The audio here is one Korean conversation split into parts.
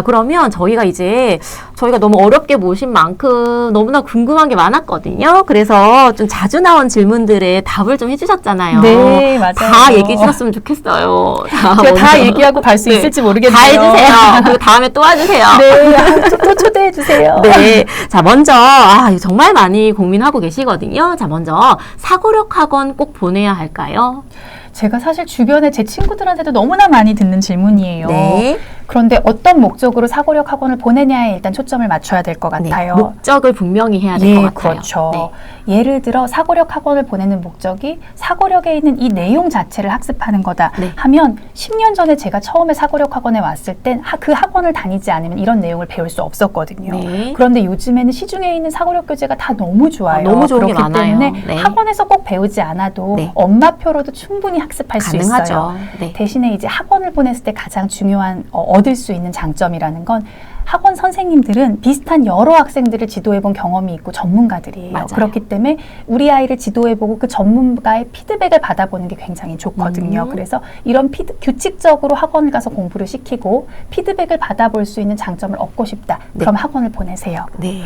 그러면 저희가 너무 어렵게 모신 만큼 너무나 궁금한 게 많았거든요. 그래서 좀 자주 나온 질문들에 답을 좀 해주셨잖아요. 네, 맞아요. 다 얘기해 주셨으면 좋겠어요. 제가 다 얘기하고 갈 수 있을지 모르겠네요. 다 해주세요. 그리고 다음에 또 와주세요. 네, 또 초대해 주세요. 네. 자, 먼저, 이거 정말 많이 고민하고 계시거든요. 자, 먼저, 사고력 학원 꼭 보내야 할까요? 제가 사실 주변에 제 친구들한테도 너무나 많이 듣는 질문이에요. 네. 그런데 어떤 목적으로 사고력 학원을 보내냐에 일단 초점을 맞춰야 될 것 같아요. 네. 목적을 분명히 해야 될 것 같아요. 그렇죠. 네. 예를 들어 사고력 학원을 보내는 목적이 사고력에 있는 이 내용 자체를 학습하는 거다 네. 하면 10년 전에 제가 처음에 사고력 학원에 왔을 땐 그 학원을 다니지 않으면 이런 내용을 배울 수 없었거든요. 네. 그런데 요즘에는 시중에 있는 사고력 교재가 다 너무 좋아요. 너무 좋은 게 그렇기 많아요. 때문에 네. 학원에서 꼭 배우지 않아도 네. 엄마표로도 충분히 학습할 수 있어요. 가능하죠. 네. 대신에 이제 학원을 보냈을 때 가장 중요한 얻을 수 있는 장점이라는 건 학원 선생님들은 비슷한 여러 학생들을 지도해본 경험이 있고 전문가들이에요. 맞아요. 그렇기 때문에 우리 아이를 지도해보고 그 전문가의 피드백을 받아보는 게 굉장히 좋거든요. 그래서 이런 규칙적으로 학원을 가서 공부를 시키고 피드백을 받아볼 수 있는 장점을 얻고 싶다. 네. 그럼 학원을 보내세요. 네.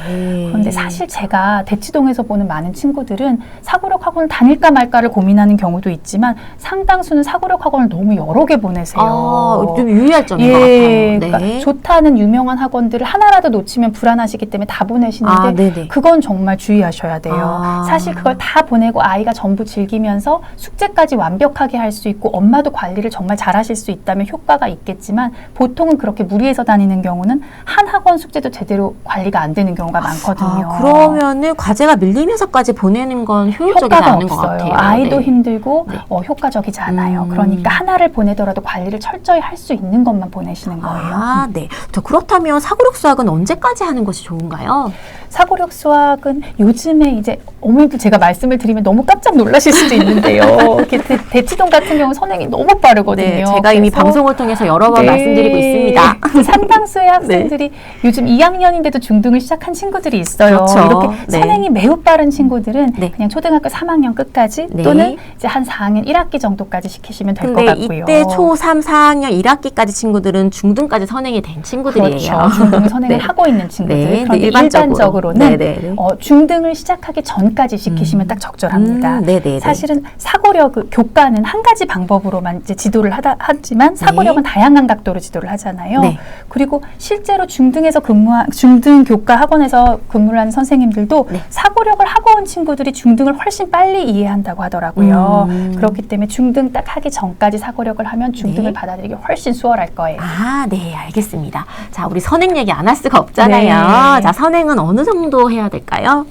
그런데 사실 제가 대치동에서 보는 많은 친구들은 사고력 학원을 다닐까 말까를 고민하는 경우도 있지만 상당수는 사고력 학원을 너무 여러 개 보내세요. 좀 유의할 점인 것 예, 같아요. 그러니까 좋다는 유명한 학원들을 하나라도 놓치면 불안하시기 때문에 다 보내시는데 네네. 그건 정말 주의하셔야 돼요. 사실 그걸 다 보내고 아이가 전부 즐기면서 숙제까지 완벽하게 할 수 있고 엄마도 관리를 정말 잘하실 수 있다면 효과가 있겠지만 보통은 그렇게 무리해서 다니는 경우는 한 학원 숙제도 제대로 관리가 안 되는 경우가 많거든요. 그러면은 과제가 밀리면서까지 보내는 건 효율적이지 효과가 않은 것 없어요. 같아요. 아이도 네. 힘들고 효과적이지 않아요. 그러니까 하나를 보내더라도 관리를 철저히 할 수 있는 것만 보내시는 거예요. 네. 그렇다면 사고력 수학은 언제까지 하는 것이 좋은가요? 사고력 수학은 요즘에 이제 어머니들 제가 말씀을 드리면 너무 깜짝 놀라실 수도 있는데요. 이렇게 대치동 같은 경우 선행이 너무 빠르거든요. 네, 제가 이미 방송을 통해서 여러 번 말씀드리고 있습니다. 상당수의 학생들이 요즘 2학년인데도 중등을 시작한 친구들이 있어요. 그렇죠. 이렇게 네. 선행이 매우 빠른 친구들은 네. 그냥 초등학교 3학년 끝까지 네. 또는 이제 한 4학년 1학기 정도까지 시키시면 될 것 근데 같고요. 이때 초3, 4학년 1학기까지 친구들은 중등까지 선행이 된 친구들이에요. 그렇죠. 중등 선행을 네. 하고 있는 친구들. 네, 그런데 일반적으로는 일반적으로는 중등을 시작하기 전까지 시키시면 딱 적절합니다. 네네네. 사실은 사고력 교과는 한 가지 방법으로만 이제 지도를 하지만 사고력은 다양한 각도로 지도를 하잖아요. 네. 그리고 실제로 중등에서 중등 교과 학원에서 근무를 하는 선생님들도 네. 사고력을 하고 온 친구들이 중등을 훨씬 빨리 이해한다고 하더라고요. 그렇기 때문에 중등 딱 하기 전까지 사고력을 하면 중등을 네. 받아들이기 훨씬 수월할 거예요. 네, 알겠습니다. 자, 우리 선행 얘기 안 할 수가 없잖아요. 네. 자, 선행은 어느 정도 해야 될까요?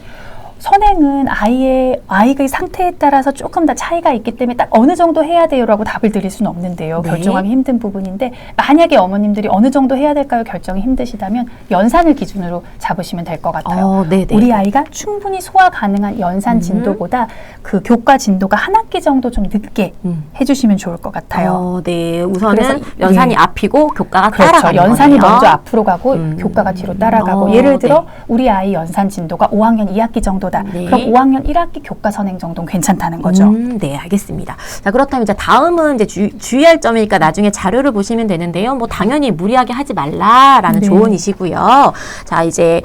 선행은 아이의 상태에 따라서 조금 다 차이가 있기 때문에 딱 어느 정도 해야 돼요라고 답을 드릴 수는 없는데요. 네. 결정하기 힘든 부분인데 만약에 어머님들이 어느 정도 해야 될까요? 결정이 힘드시다면 연산을 기준으로 잡으시면 될 것 같아요. 네네. 우리 아이가 충분히 소화 가능한 연산 진도보다 그 교과 진도가 한 학기 정도 좀 늦게 해주시면 좋을 것 같아요. 네, 우선은 그래서 연산이 앞이고 교과가 그렇죠. 따라가는 연산이 거네요. 먼저 앞으로 가고 교과가 뒤로 따라가고 예를 들어 네. 우리 아이 연산 진도가 5학년 2학기 정도다. 네. 그럼 5학년 1학기 교과 선행 정도는 괜찮다는 거죠. 네, 알겠습니다. 자, 그렇다면 이제 다음은 이제 주의할 점이니까 나중에 자료를 보시면 되는데요. 뭐 당연히 무리하게 하지 말라라는 네. 조언이시고요. 자, 이제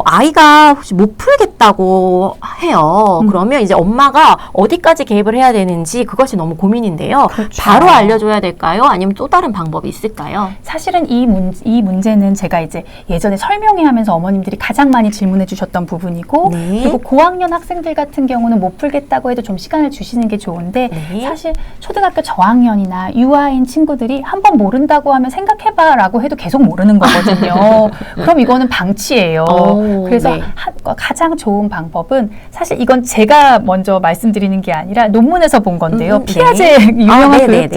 아이가 혹시 못 풀겠다고 해요. 그러면 이제 엄마가 어디까지 개입을 해야 되는지 그것이 너무 고민인데요. 그렇죠. 바로 알려줘야 될까요? 아니면 또 다른 방법이 있을까요? 사실은 이 문제는 제가 이제 예전에 설명회 하면서 어머님들이 가장 많이 질문해 주셨던 부분이고 네. 그리고 고학년 학생들 같은 경우는 못 풀겠다고 해도 좀 시간을 주시는 게 좋은데 네. 사실 초등학교 저학년이나 유아인 친구들이 한번 모른다고 하면 생각해봐 라고 해도 계속 모르는 거거든요. 그럼 이거는 방치예요. 그래서 네. 가장 좋은 방법은 사실 이건 제가 먼저 말씀드리는 게 아니라 논문에서 본 건데요. 네. 피아제 유명한 네네네.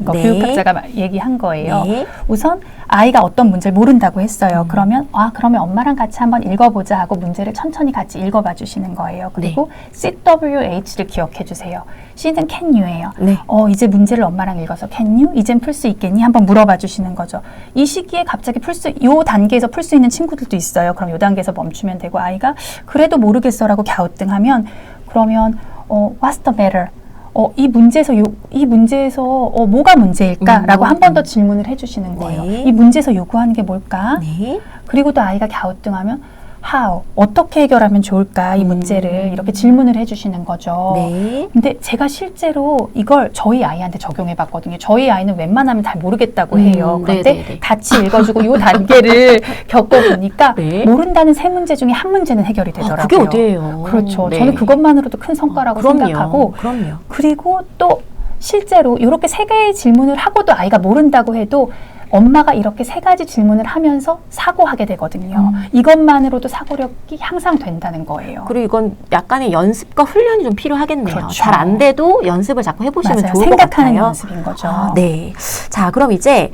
교육학자가 네. 얘기한 거예요. 네. 우선 아이가 어떤 문제를 모른다고 했어요. 그러면 그러면 엄마랑 같이 한번 읽어보자 하고 문제를 천천히 같이 읽어봐 주시는 거예요. 그리고 CWH를 기억해 주세요. C는 can you예요. 네. 이제 문제를 엄마랑 읽어서 can you? 이젠 풀 수 있겠니? 한번 물어봐 주시는 거죠. 이 시기에 갑자기 요 단계에서 풀 수 있는 친구들도 있어요. 그럼 요 단계에서 멈추면 되고 아이가 그래도 모르겠어라고 갸우뚱하면 그러면 what's the matter? 이 문제에서 뭐가 문제일까라고 한 번 더 질문을 해주시는 거예요. 네. 이 문제에서 요구하는 게 뭘까? 네. 그리고 또 아이가 갸우뚱하면 how, 어떻게 해결하면 좋을까 이 문제를 이렇게 질문을 해주시는 거죠. 네. 근데 제가 실제로 이걸 저희 아이한테 적용해 봤거든요. 저희 아이는 웬만하면 잘 모르겠다고 해요. 그런데 네네네. 같이 읽어주고 요 단계를 겪어보니까 네. 모른다는 세 문제 중에 한 문제는 해결이 되더라고요. 그게 어디예요? 그렇죠. 네. 저는 그것만으로도 큰 성과라고 생각하고 그럼요. 그리고 또 실제로 이렇게 세 개의 질문을 하고도 아이가 모른다고 해도 엄마가 이렇게 세 가지 질문을 하면서 사고하게 되거든요. 이것만으로도 사고력이 향상된다는 거예요. 그리고 이건 약간의 연습과 훈련이 좀 필요하겠네요. 그렇죠. 잘 안 돼도 연습을 자꾸 해보시면 맞아요. 좋을 것 같아요. 생각하는 연습인 거죠. 네. 자, 그럼 이제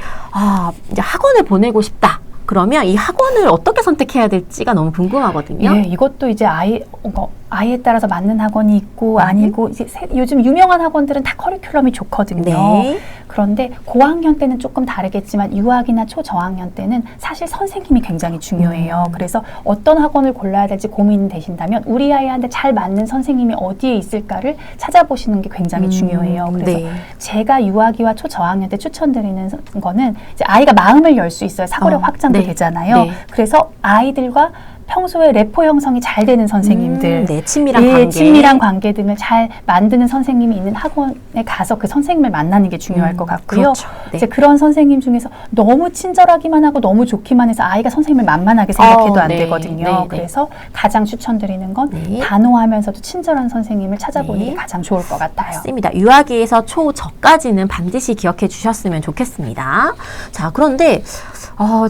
학원을 보내고 싶다. 그러면 이 학원을 어떻게 선택해야 될지가 너무 궁금하거든요. 예, 이것도 이제 아이에 따라서 맞는 학원이 있고 아니고 이제 요즘 유명한 학원들은 다 커리큘럼이 좋거든요. 네. 그런데 고학년 때는 조금 다르겠지만 유학이나 초저학년 때는 사실 선생님이 굉장히 중요해요. 그래서 어떤 학원을 골라야 될지 고민이 되신다면 우리 아이한테 잘 맞는 선생님이 어디에 있을까를 찾아보시는 게 굉장히 중요해요. 그래서 네. 제가 유아기와 초저학년 때 추천드리는 거는 이제 아이가 마음을 열 수 있어요. 사고력 확장도 네. 되잖아요. 네. 그래서 아이들과 평소에 래포 형성이 잘 되는 선생님들, 네, 친밀한 관계. 친밀한 관계 등을 잘 만드는 선생님이 있는 학원에 가서 그 선생님을 만나는 게 중요할 것 같고요. 그렇죠. 네. 이제 그런 선생님 중에서 너무 친절하기만 하고 너무 좋기만 해서 아이가 선생님을 만만하게 생각해도 안 네. 되거든요. 네, 네. 그래서 가장 추천드리는 건 네. 단호하면서도 친절한 선생님을 찾아보는 네. 게 가장 좋을 것 같아요. 맞습니다. 유아기에서 초저까지는 반드시 기억해 주셨으면 좋겠습니다. 자, 그런데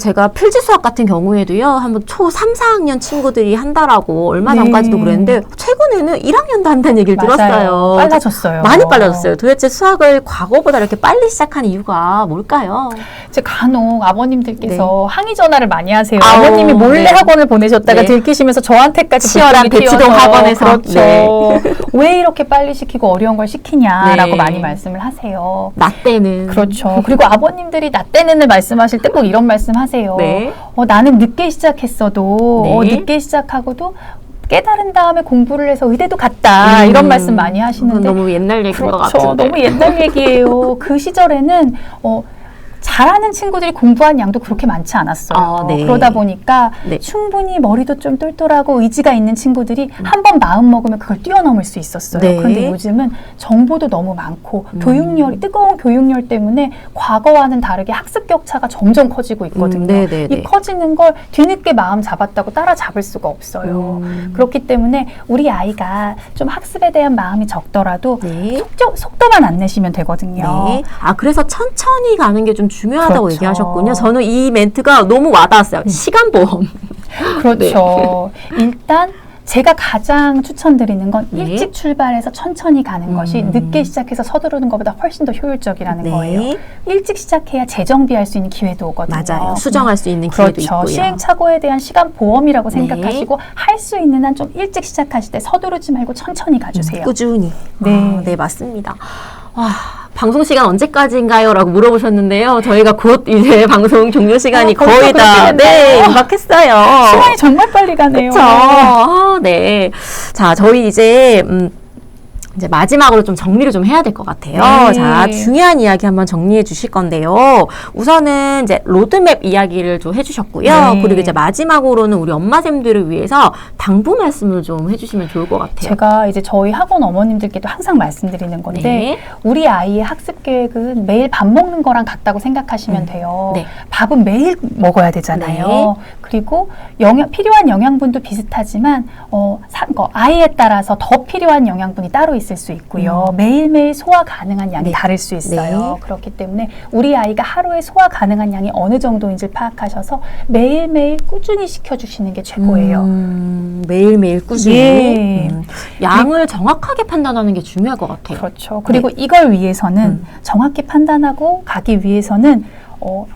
제가 필지 수학 같은 경우에도요, 한번 초 3, 4학년 친구들이 한다라고 얼마 네. 전까지도 그랬는데, 최근에는 1학년도 한다는 얘기를 맞아요. 들었어요. 빨라졌어요. 많이 빨라졌어요. 도대체 수학을 과거보다 이렇게 빨리 시작하는 이유가 뭘까요? 제 간혹 아버님들께서 항의 전화를 많이 하세요. 아우, 아버님이 몰래 네. 학원을 보내셨다가 네. 들키시면서 저한테까지 치열한 불평이 대치동 튀어서 학원에서. 그렇죠. 네. 왜 이렇게 빨리 시키고 어려운 걸 시키냐라고 네. 많이 말씀을 하세요. 나 때는. 그렇죠. 그리고 아버님들이 나 때는을 말씀하실 때 꼭 이런 말씀하세요. 네. 나는 늦게 시작했어도 네. 늦게 시작하고도 깨달은 다음에 공부를 해서 의대도 갔다. 이런 말씀 많이 하시는데 그건 너무 옛날 얘기인 것 그렇죠. 같은데. 너무 옛날 얘기예요. 그 시절에는 잘하는 친구들이 공부한 양도 그렇게 많지 않았어요. 네. 그러다 보니까 네. 충분히 머리도 좀 똘똘하고 의지가 있는 친구들이 한 번 마음 먹으면 그걸 뛰어넘을 수 있었어요. 네. 그런데 요즘은 정보도 너무 많고 뜨거운 교육열 때문에 과거와는 다르게 학습 격차가 점점 커지고 있거든요. 네네네. 이 커지는 걸 뒤늦게 마음 잡았다고 따라잡을 수가 없어요. 그렇기 때문에 우리 아이가 좀 학습에 대한 마음이 적더라도 네. 속도만 안 내시면 되거든요. 네. 그래서 천천히 가는 게 좀 중요하다고 그렇죠. 얘기하셨군요. 저는 이 멘트가 너무 와닿았어요. 시간보험. 그렇죠. 일단 제가 가장 추천드리는 건 네. 일찍 출발해서 천천히 가는 것이 늦게 시작해서 서두르는 것보다 훨씬 더 효율적이라는 네. 거예요. 일찍 시작해야 재정비할 수 있는 기회도 오거든요. 맞아요. 수정할 수 있는 기회도 그렇죠. 있고요. 시행착오에 대한 시간 보험이라고 네. 생각하시고 할 수 있는 한 좀 일찍 시작하실 때 서두르지 말고 천천히 가주세요. 꾸준히. 네. 네, 맞습니다. 방송 시간 언제까지인가요? 라고 물어보셨는데요. 저희가 곧 이제 방송 종료 시간이 벌써 거의 다, 그렇게 됐나요? 임박했어요. 시간이 정말 빨리 가네요. 그렇죠. 네. 자, 저희 이제 마지막으로 좀 정리를 좀 해야 될 것 같아요. 네. 자, 중요한 이야기 한번 정리해 주실 건데요. 우선은 이제 로드맵 이야기를 좀 해주셨고요. 네. 그리고 이제 마지막으로는 우리 엄마쌤들을 위해서 당부 말씀을 좀 해주시면 좋을 것 같아요. 제가 이제 저희 학원 어머님들께도 항상 말씀드리는 건데 네. 우리 아이의 학습 계획은 매일 밥 먹는 거랑 같다고 생각하시면 돼요. 네. 밥은 매일 먹어야 되잖아요. 네. 그리고 필요한 영양분도 비슷하지만 아이에 따라서 더 필요한 영양분이 따로 있을 수 있고요. 매일매일 소화 가능한 양이 네. 다를 수 있어요. 네. 그렇기 때문에 우리 아이가 하루에 소화 가능한 양이 어느 정도인지 파악하셔서 매일매일 꾸준히 시켜주시는 게 최고예요. 매일매일 꾸준히. 예. 양을 정확하게 판단하는 게 중요할 것 같아요. 그렇죠. 그리고 이걸 위해서는 정확히 판단하고 가기 위해서는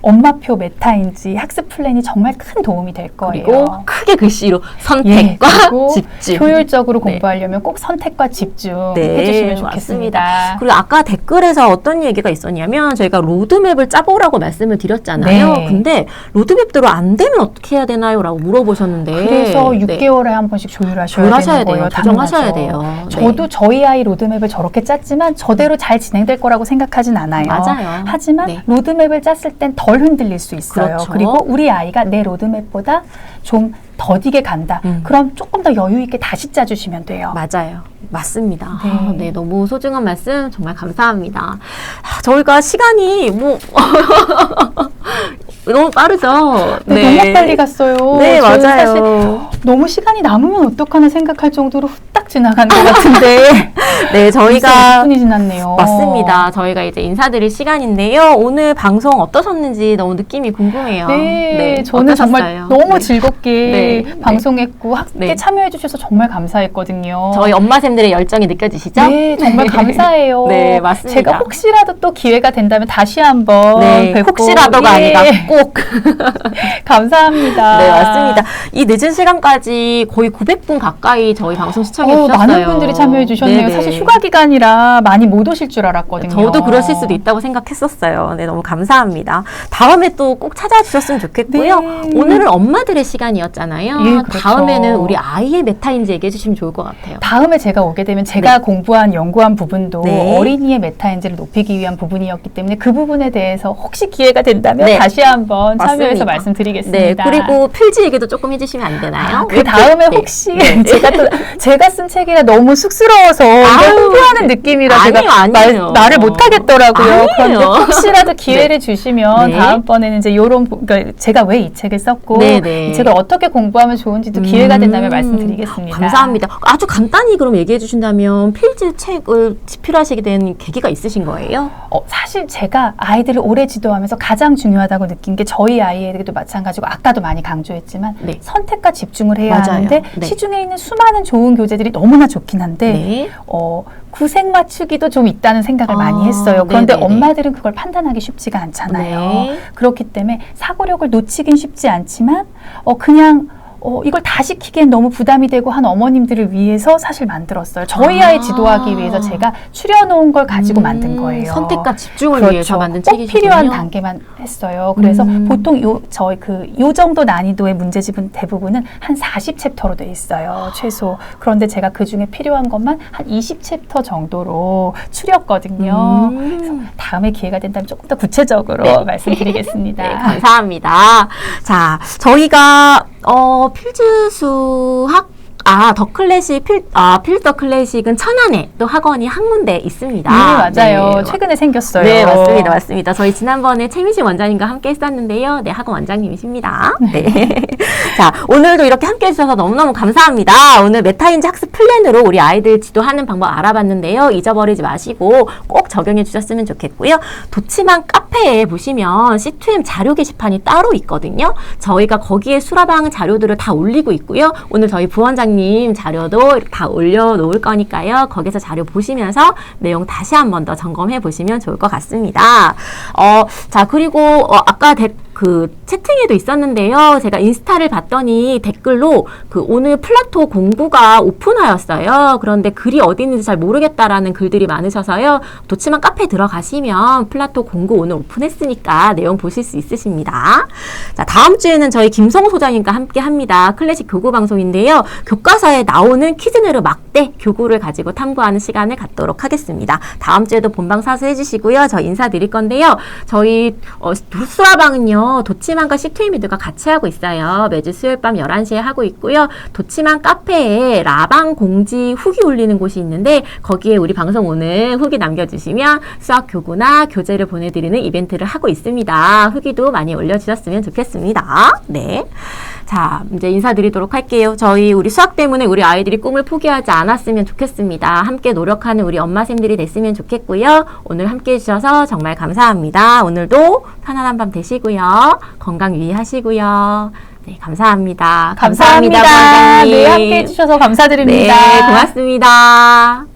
엄마표 메타인지 학습 플랜이 정말 큰 도움이 될 거예요. 그리고 크게 글씨로 선택과 그리고 집중. 효율적으로 공부하려면 꼭 선택과 집중 해주시면 좋겠습니다. 맞습니다. 그리고 아까 댓글에서 어떤 얘기가 있었냐면 저희가 로드맵을 짜보라고 말씀을 드렸잖아요. 네. 근데 로드맵대로 안 되면 어떻게 해야 되나요? 라고 물어보셨는데 그래서 6개월에 한 번씩 조율하셔야 되는 거예요. 조정하셔야 당연하죠. 돼요. 저도 저희 아이 로드맵을 저렇게 짰지만 저대로 잘 진행될 거라고 생각하진 않아요. 맞아요. 하지만 네. 로드맵을 짰을 땐 덜 흔들릴 수 있어요. 그렇죠. 그리고 우리 아이가 내 로드맵보다 좀 더디게 간다. 그럼 조금 더 여유 있게 다시 짜주시면 돼요. 맞아요. 맞습니다. 네. 네, 너무 소중한 말씀 정말 감사합니다. 저희가 시간이 너무 빠르죠? 네, 너무 빨리 갔어요. 네, 저는 맞아요. 사실 너무 시간이 남으면 어떡하나 생각할 정도로 후딱 지나간 것 같은데. 네, 저희가 20분이 지났네요. 맞습니다. 저희가 이제 인사드릴 시간인데요. 오늘 방송 어떠셨는지 너무 느낌이 궁금해요. 네, 저는 어떠셨어요? 정말 너무 즐겁게 네. 방송했고 함께 네. 참여해 주셔서 정말 감사했거든요. 저희 엄마샘들의 열정이 느껴지시죠? 네, 정말 감사해요. 네, 맞습니다. 제가 혹시라도 또 기회가 된다면 다시 한번 네, 뵙고 혹시라도가 예. 아니라 꼭. 감사합니다. 네, 맞습니다. 이 늦은 시간까지 거의 900분 가까이 저희 방송 시청해 주셨어요. 많은 분들이 참여해 주셨네요. 네네. 사실 휴가 기간이라 많이 못 오실 줄 알았거든요. 저도 그러실 수도 있다고 생각했었어요. 네, 너무 감사합니다. 다음에 또 꼭 찾아와 주셨으면 좋겠고요. 네. 오늘은 엄마들의 시간이었잖아요. 예, 그렇죠. 다음에는 우리 아이의 메타인지 얘기해 주시면 좋을 것 같아요. 다음에 제가 오게 되면 제가 공부한 연구한 부분도 네. 어린이의 메타인지를 높이기 위한 부분이었기 때문에 그 부분에 대해서 혹시 기회가 된다면 네. 다시 한번 참여해서 맞습니다. 말씀드리겠습니다. 네, 그리고 필지 얘기도 조금 해주시면 안 되나요? 그 다음에 네. 혹시 네. 제가 쓴 책이라 너무 쑥스러워서 이걸 아유, 홍보하는 느낌이라 아니요, 제가 아니에요. 말을 못 하겠더라고요. 아니에요. 그런데 혹시라도 기회를 주시면 네. 다음번에는 이제 그러니까 제가 왜 이 책을 썼고 네네. 이 책을 어떻게 공부하면 좋은지도 기회가 된다면 말씀드리겠습니다. 감사합니다. 아주 간단히 그럼 얘기해 주신다면 필즈 책을 집필하시게 된 계기가 있으신 거예요? 사실 제가 아이들을 오래 지도하면서 가장 중요하다고 느낀 게 저희 아이에게도 마찬가지고 아까도 많이 강조했지만 네. 선택과 집중을 해야 맞아요. 하는데 네. 시중에 있는 수많은 좋은 교재들이 너무나 좋긴 한데 네. 구색 맞추기도 좀 있다는 생각을 많이 했어요. 그런데 네네네. 엄마들은 그걸 판단하기 쉽지가 않잖아요. 네. 그렇기 때문에 사고력을 놓치긴 쉽지 않지만 그냥 이걸 다 시키기엔 너무 부담이 되고 한 어머님들을 위해서 사실 만들었어요. 저희 아이 지도하기 위해서 제가 추려놓은 걸 가지고 만든 거예요. 선택과 집중을 그렇죠. 위해서 만든 꼭 책이시군요. 필요한 단계만 했어요. 그래서 보통 요 정도 난이도의 문제집은 대부분은 한 40챕터로 돼 있어요. 최소. 그런데 제가 그 중에 필요한 것만 한 20챕터 정도로 추렸거든요. 그래서 다음에 기회가 된다면 조금 더 구체적으로 말씀드리겠습니다. 네, 감사합니다. 자, 저희가 필즈 수학 더 클래식, 필더 클래식은 천안에 또 학원이 한 군데 있습니다. 네, 맞아요. 네. 최근에 생겼어요. 네, 맞습니다. 맞습니다. 저희 지난번에 최민식 원장님과 함께 했었는데요. 네, 학원 원장님이십니다. 네. 자, 오늘도 이렇게 함께 해주셔서 너무너무 감사합니다. 오늘 메타인지 학습 플랜으로 우리 아이들 지도하는 방법 알아봤는데요. 잊어버리지 마시고 꼭 적용해 주셨으면 좋겠고요. 도치만 카페에 보시면 C2M 자료 게시판이 따로 있거든요. 저희가 거기에 수라방 자료들을 다 올리고 있고요. 오늘 저희 부원장님 자료도 다 올려놓을 거니까요. 거기서 자료 보시면서 내용 다시 한 번 더 점검해 보시면 좋을 것 같습니다. 자, 그리고 아까 채팅에도 있었는데요. 제가 인스타를 봤더니 댓글로 오늘 플라토 공부가 오픈하였어요. 그런데 글이 어디 있는지 잘 모르겠다라는 글들이 많으셔서요. 도치만 카페 들어가시면 플라토 공부 오늘 오픈했으니까 내용 보실 수 있으십니다. 자, 다음 주에는 저희 김성호 소장님과 함께 합니다. 클래식 교구 방송인데요. 교과서에 나오는 퀴즈네로 막대 교구를 가지고 탐구하는 시간을 갖도록 하겠습니다. 다음 주에도 본방 사수해 주시고요. 저 인사드릴 건데요. 저희 수라방은요. 도치만과 C2M이드가 같이 하고 있어요. 매주 수요일 밤 11시에 하고 있고요. 도치만 카페에 라방 공지 후기 올리는 곳이 있는데 거기에 우리 방송 오늘 후기 남겨주시면 수학 교구나 교재를 보내드리는 이벤트를 하고 있습니다. 후기도 많이 올려주셨으면 좋겠습니다. 네. 자, 이제 인사드리도록 할게요. 우리 수학 때문에 우리 아이들이 꿈을 포기하지 않았으면 좋겠습니다. 함께 노력하는 우리 엄마쌤들이 됐으면 좋겠고요. 오늘 함께 해주셔서 정말 감사합니다. 오늘도 편안한 밤 되시고요. 건강 유의하시고요. 네, 감사합니다. 감사합니다. 부원장님. 네, 함께 해주셔서 감사드립니다. 네, 고맙습니다.